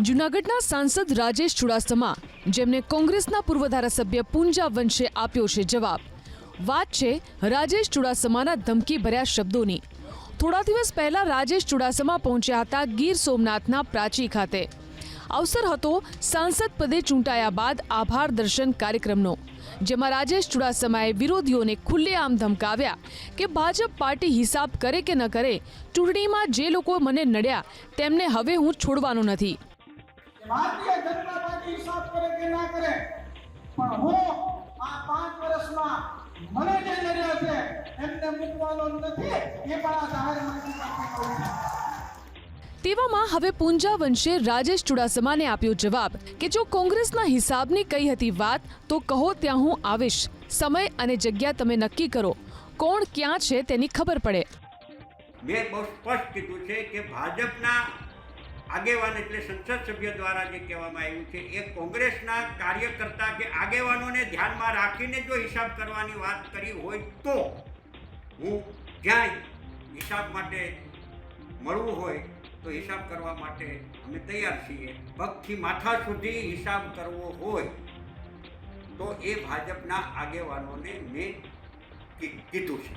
જૂનાગઢના સાંસદ રાજેશ ચુડાસમા, જેમને કોંગ્રેસના પૂર્વ ધારાસભ્ય પૂંજા વંશે આપ્યો છે જવાબ. વાત છે રાજેશ ચુડાસમાના ધમકીભર્યા શબ્દોની. થોડા દિવસ પહેલા રાજેશ ચુડાસમા પહોંચ્યા હતા ગીર સોમનાથના પ્રાચી ખાતે. અવસર હતો સાંસદ પદે ચૂંટાયા બાદ આભાર દર્શન કાર્યક્રમનો, જેમાં રાજેશ ચુડાસમાએ વિરોધીઓને ખુલ્લેઆમ ધમકાવ્યા કે ભાજપ પાર્ટી હિસાબ કરે કે ન કરે, ચૂંટણીમાં જે લોકો મને નડ્યા તેમને હવે હું છોડવાનો નથી. ભારતીય જનતા પાર્ટી હિસાબ કરે કે ના કરે, પણ હું આ 5 વર્ષમાં મને જે નડ્યા છે એમને મૂકવાનો નથી, એ પણ આ જાહેર મંચથી કહું છું. તેવામાં હવે પૂંજા વંશે રાજેશ ચુડાસમાને આપ્યો જવાબ કે જો કોંગ્રેસના હિસાબની કઈ હતી વાત તો કહો, ત્યાં હું આવીશ. સમય અને જગ્યા તમે નક્કી કરો, કોણ ક્યાં છે તેની ખબર પડે. મેં બહુ સ્પષ્ટ કીધું છે કે ભાજપના આગેવાન એટલે સંસદ સભ્ય દ્વારા જે કહેવામાં આવ્યું છે એ કોંગ્રેસના કાર્યકર્તા કે આગેવાનોને ધ્યાનમાં રાખીને જો હિસાબ કરવાની વાત કરી હોય તો હું ક્યાંય હિસાબ માટે મળવું હોય તો હિસાબ કરવા માટે અમે તૈયાર છીએ. પગથી માથા સુધી હિસાબ કરવો હોય તો એ ભાજપના આગેવાનોને મેં કીધું છે.